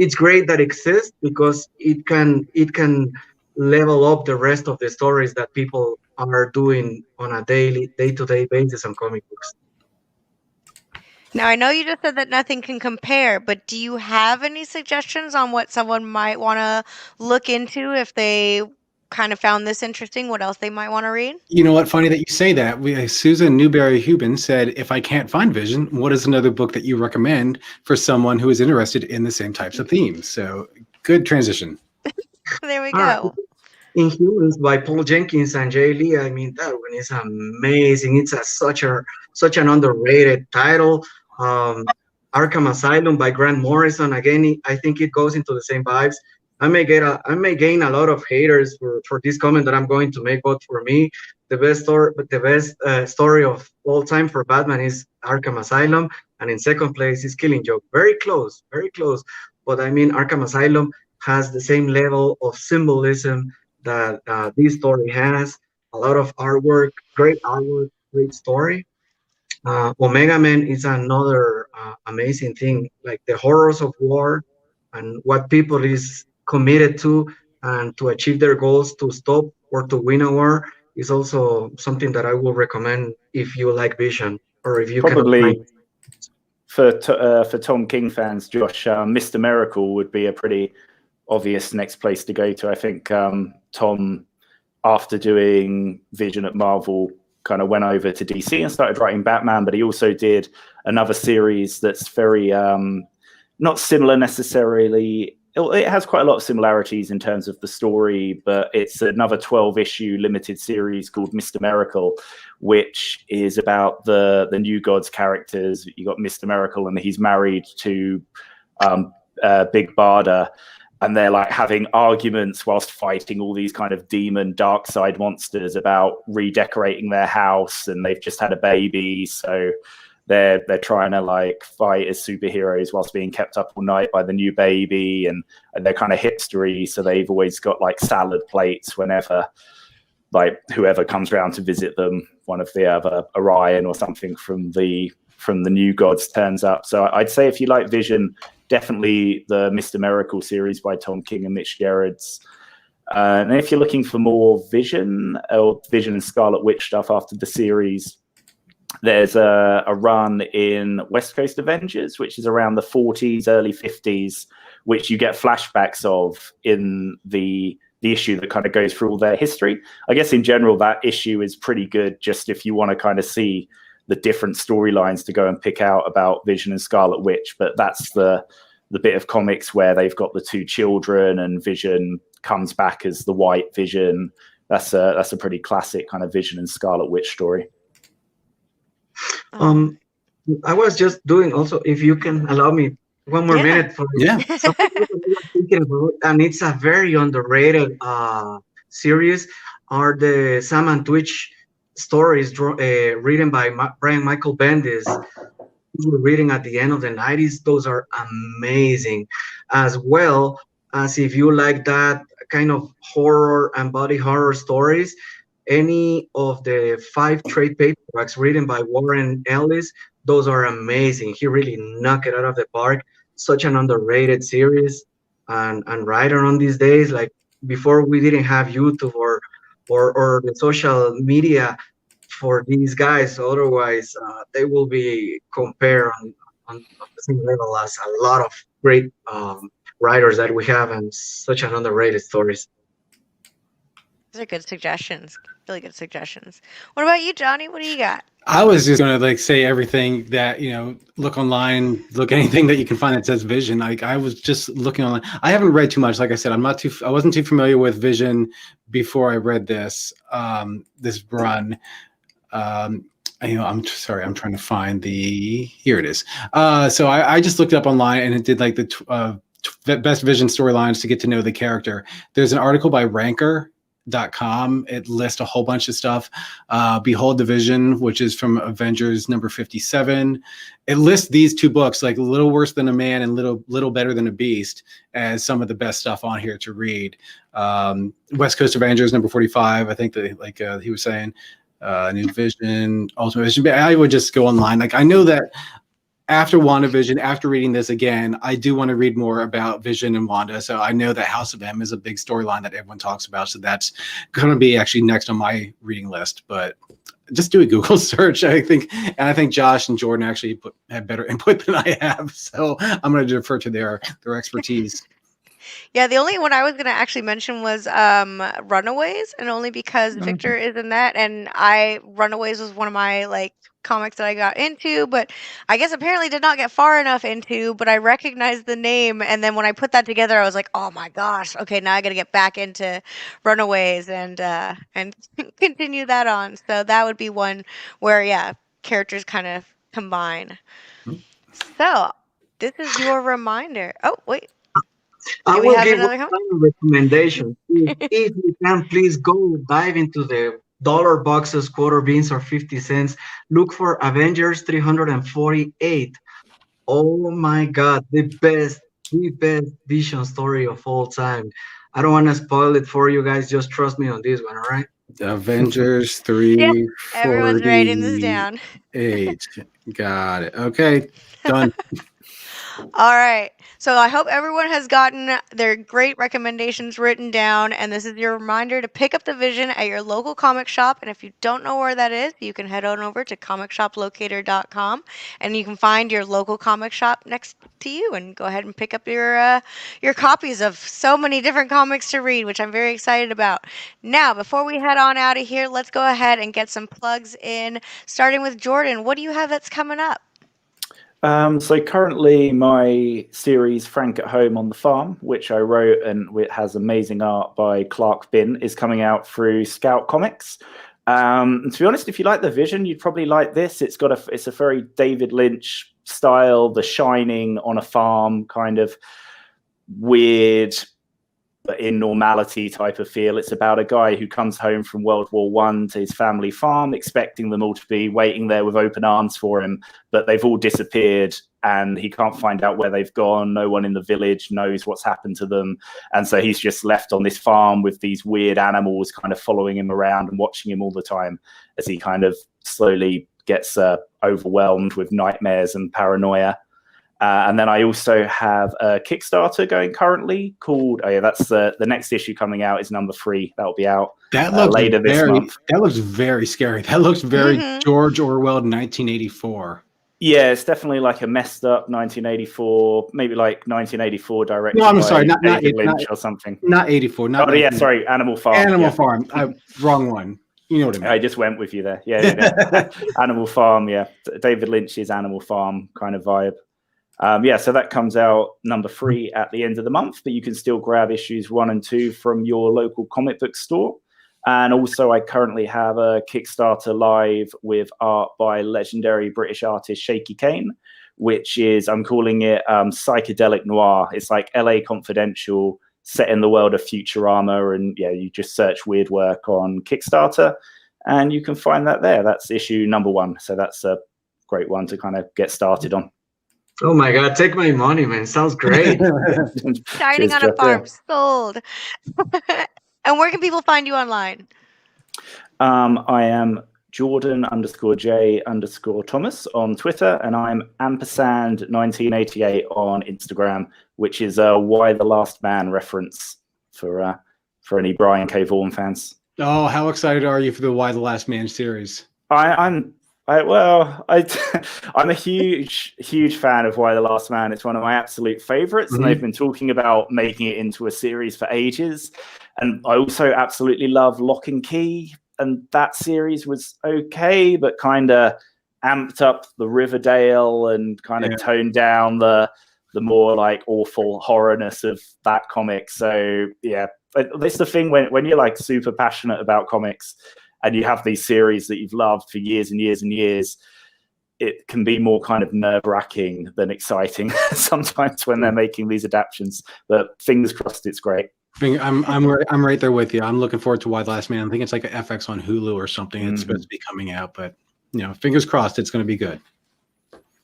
it's great that it exists because it can level up the rest of the stories that people are doing on a day-to-day basis on comic books. Now, I know you just said that nothing can compare, but do you have any suggestions on what someone might want to look into if they kind of found this interesting? What else they might want to read? You know what? Funny that you say that. Susan Newberry-Hubin said, "If I can't find Vision, what is another book that you recommend for someone who is interested in the same types of themes?" So, good transition. There we All right. go. Inhumans by Paul Jenkins and Jay Lee. I mean, that one is amazing. It's such an underrated title. Arkham Asylum by Grant Morrison. Again, I think it goes into the same vibes. I may gain a lot of haters for this comment that I'm going to make, but for me, the best story of all time for Batman is Arkham Asylum, and in second place is Killing Joke. Very close, very close. But I mean, Arkham Asylum has the same level of symbolism that this story has. A lot of artwork, great story. Omega Man is another amazing thing, like the horrors of war and what people is committed to and to achieve their goals to stop or to win a war is also something that I will recommend if you like Vision or if you cannot Probably find. for Tom King fans, Josh, Mr. Miracle would be a pretty obvious next place to go to. I think Tom, after doing Vision at Marvel, kind of went over to DC and started writing Batman, but he also did another series that's very not similar necessarily. It has quite a lot of similarities in terms of the story, but it's another 12-issue limited series called Mr. Miracle, which is about the New Gods characters. You got Mr. Miracle, and he's married to Big Barda, and they're like having arguments whilst fighting all these kind of demon dark side monsters about redecorating their house, and they've just had a baby, so they're trying to like fight as superheroes whilst being kept up all night by the new baby, and they're kind of hipstery, so they've always got like salad plates whenever like whoever comes around to visit them, one of the other Orion or something from the New Gods turns up. So I'd say if you like Vision, definitely the Mr. Miracle series by Tom King and Mitch Gerards. And if you're looking for more Vision or Vision and Scarlet Witch stuff after the series, there's a run in West Coast Avengers, which is around the 40s, early 50s, which you get flashbacks of in the issue that kind of goes through all their history. I guess in general, that issue is pretty good just if you want to kind of see the different storylines to go and pick out about Vision and Scarlet Witch. But that's the bit of comics where they've got the two children and Vision comes back as the White Vision. That's a pretty classic kind of Vision and Scarlet Witch story. I was just doing also, if you can allow me one more minute for something I was thinking about, and it's a very underrated series, are the Sam and Twitch stories written by Brian Michael Bendis. We were reading at the end of the 90s. Those are amazing, as well as if you like that kind of horror and body horror stories. Any of the 5 trade paperbacks written by Warren Ellis, those are amazing. He really knocked it out of the park. Such an underrated series, and right around these days, like before we didn't have YouTube or the social media for these guys. Otherwise, they will be compared on the same level as a lot of great writers that we have, and such an underrated stories. Those are good suggestions. Really good suggestions. What about you, Johnny? What do you got? I was just going to like say everything that, look online, look anything that you can find that says Vision. Like I was just looking online. I haven't read too much. Like I said, I wasn't too familiar with Vision before I read this run. I'm sorry, I'm trying to find here it is. So I just looked up online and it did like the best Vision storylines to get to know the character. There's an article by Ranker.com. It lists a whole bunch of stuff. Behold the Vision, which is from Avengers number 57. It lists these 2 books, like Little Worse Than a Man and Little Better Than a Beast, as some of the best stuff on here to read. West Coast Avengers number 45, I think that he was saying, New Vision, Ultimate Vision. I would just go online. Like I know that after WandaVision, after reading this again, I do want to read more about Vision and Wanda. So I know that House of M is a big storyline that everyone talks about. So that's going to be actually next on my reading list. But just do a Google search, I think. And I think Josh and Jordan actually have better input than I have. So I'm going to defer to their expertise. Yeah, the only one I was gonna actually mention was Runaways, and only because Victor is in that, and Runaways was one of my like comics that I got into, but I guess apparently did not get far enough into, but I recognized the name, and then when I put that together, I was like, oh my gosh, okay, now I gotta get back into Runaways and continue that on. So that would be one where yeah, characters kind of combine. So this is your reminder. Oh wait. I Do we will have give another one recommendation. If you can, please go dive into the dollar boxes, quarter beans, or 50 cents. Look for Avengers 348. Oh my God, the best Vision story of all time. I don't want to spoil it for you guys. Just trust me on this one, all right? Avengers Yeah, everyone's writing this down. 348. Got it. Okay, done. All right. So I hope everyone has gotten their great recommendations written down, and this is your reminder to pick up the Vision at your local comic shop. And if you don't know where that is, you can head on over to comicshoplocator.com, and you can find your local comic shop next to you, and go ahead and pick up your copies of so many different comics to read, which I'm very excited about. Now, before we head on out of here, let's go ahead and get some plugs in. Starting with Jordan, what do you have that's coming up? So currently my series Frank at Home on the Farm, which I wrote and it has amazing art by Clark Bin, is coming out through Scout Comics. And to be honest, if you like the Vision, you'd probably like this. It's a very David Lynch style, The Shining on a farm, kind of weird but in normality type of feel. It's about a guy who comes home from World War I to his family farm, expecting them all to be waiting there with open arms for him, but they've all disappeared and he can't find out where they've gone. No one in the village knows what's happened to them. And so he's just left on this farm with these weird animals kind of following him around and watching him all the time as he kind of slowly gets overwhelmed with nightmares and paranoia. And then I also have a Kickstarter going currently called, that's the next issue coming out is number 3. That'll be out later this month. That looks very scary. That looks very George Orwell 1984. Yeah, it's definitely like a messed up 1984, maybe like 1984 directed. No, I'm sorry, not David Lynch or something. Not 84. Not yeah, sorry, Animal Farm. Animal Farm. Wrong one. You know what I mean. I just went with you there. Yeah. Animal Farm, yeah. David Lynch's Animal Farm kind of vibe. So that comes out number 3 at the end of the month, but you can still grab issues 1 and 2 from your local comic book store. And also I currently have a Kickstarter live with art by legendary British artist Shaky Kane, which is, I'm calling it psychedelic noir. It's like LA Confidential set in the world of Futurama. And yeah, you just search weird work on Kickstarter and you can find that there. That's issue number 1. So that's a great one to kind of get started on. Oh my God, take my money, man. Sounds great. Shining on a Farm, sold. And where can people find you online? I am Jordan_J_Thomas on Twitter, and I'm ampersand1988 on Instagram, which is a Why the Last Man reference for any Brian K. Vaughan fans. Oh, how excited are you for the Why the Last Man series? I'm a huge fan of Why the Last Man. It's one of my absolute favorites, and they've been talking about making it into a series for ages. And I also absolutely love Lock and Key, and that series was okay, but kind of amped up the Riverdale and kind of toned down the more like awful horrorness of that comic. So yeah, it's the thing when you're like super passionate about comics and you have these series that you've loved for years and years and years, it can be more kind of nerve-wracking than exciting sometimes when they're making these adaptations. But fingers crossed, it's great. I'm right there with you. I'm looking forward to Why the Last Man. I think it's like an FX on Hulu or something. It's supposed to be coming out, but fingers crossed, it's going to be good.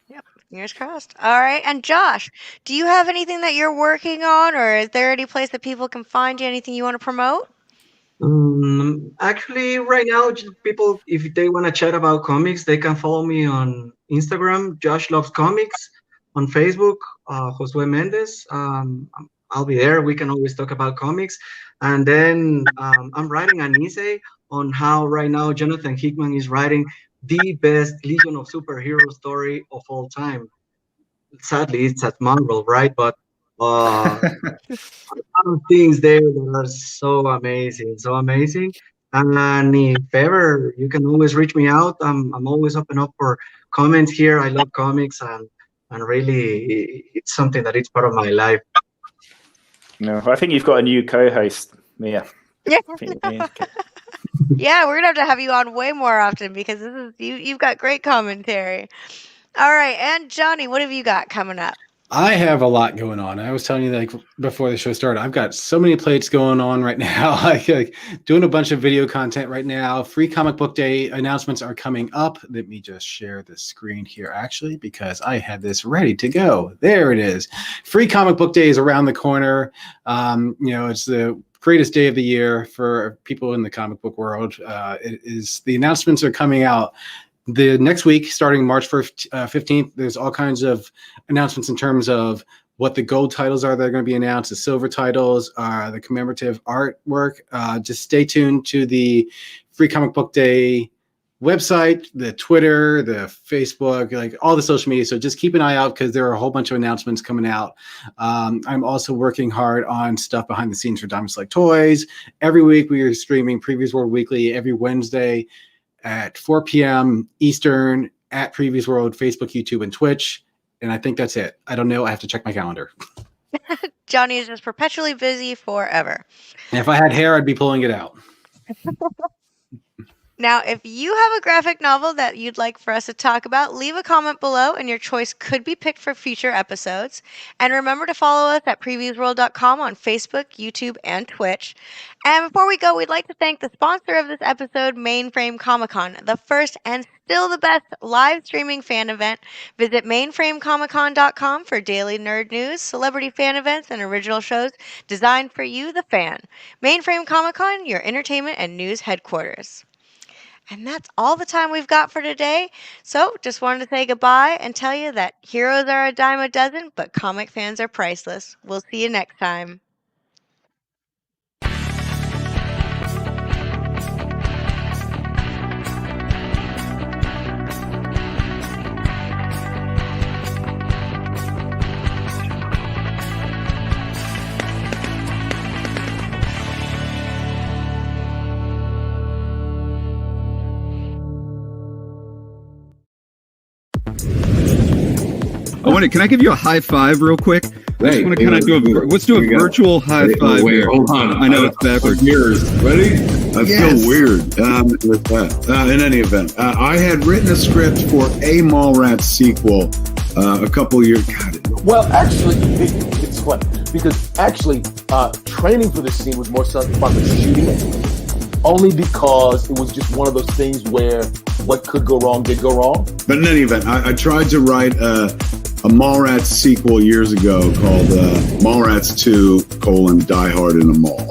Yep, fingers crossed. All right, and Josh, do you have anything that you're working on, or is there any place that people can find you? Anything you want to promote? Actually, right now, people, if they want to chat about comics, they can follow me on Instagram, Josh Loves Comics. On Facebook, Josue Mendez. I'll be there. We can always talk about comics. And then I'm writing an essay on how right now Jonathan Hickman is writing the best Legion of Superhero story of all time. Sadly, it's at Marvel, right? But a lot of things there that are so amazing, so amazing. And if ever you can always reach me out, I'm always open up for comments here. I love comics, and really, it's something that is part of my life. No, I think you've got a new co-host, Mia. Yeah. I think Mia's- Yeah, we're gonna have you on way more often because this is you've got great commentary. All right, and Johnny, what have you got coming up? I have a lot going on. I was telling you like before the show started, I've got so many plates going on right now. like doing a bunch of video content right now. Free Comic Book Day announcements are coming up. Let me just share the screen here actually because I had this ready to go. There it is. Free Comic Book Day is around the corner. It's the greatest day of the year for people in the comic book world. It is the announcements are coming out. The next week, starting March 15th, there's all kinds of announcements in terms of what the gold titles are that are going to be announced, the silver titles, the commemorative artwork. Just stay tuned to the Free Comic Book Day website, the Twitter, the Facebook, like all the social media. So just keep an eye out because there are a whole bunch of announcements coming out. I'm also working hard on stuff behind the scenes for Diamond Select Toys. Every week we are streaming Previews World Weekly every Wednesday at 4 p.m. Eastern at Previews World, Facebook, YouTube, and Twitch. And I think that's it. I don't know. I have to check my calendar. Johnny is just perpetually busy forever. And if I had hair, I'd be pulling it out. Now, if you have a graphic novel that you'd like for us to talk about, leave a comment below and your choice could be picked for future episodes. And remember to follow us at previewsworld.com on Facebook, YouTube, and Twitch. And before we go, we'd like to thank the sponsor of this episode, Mainframe Comic-Con, the first and still the best live streaming fan event. Visit mainframecomiccon.com for daily nerd news, celebrity fan events, and original shows designed for you, the fan. Mainframe Comic-Con, your entertainment and news headquarters. And that's all the time we've got for today. So just wanted to say goodbye and tell you that heroes are a dime a dozen, but comic fans are priceless. We'll see you next time. Can I give you a high five real quick? Hey, let's do a virtual high five. Wait, here. hold on. I know it's backwards. Years. Ready? I Yes. feel weird with that. In any event, I had written a script for a Mallrats sequel a couple years. God, Well, actually, it's fun because actually, training for this scene was more fun than shooting it. Only because it was just one of those things where what could go wrong did go wrong. But in any event, I tried to write a Mallrats sequel years ago called Mallrats 2: Die Hard in a Mall.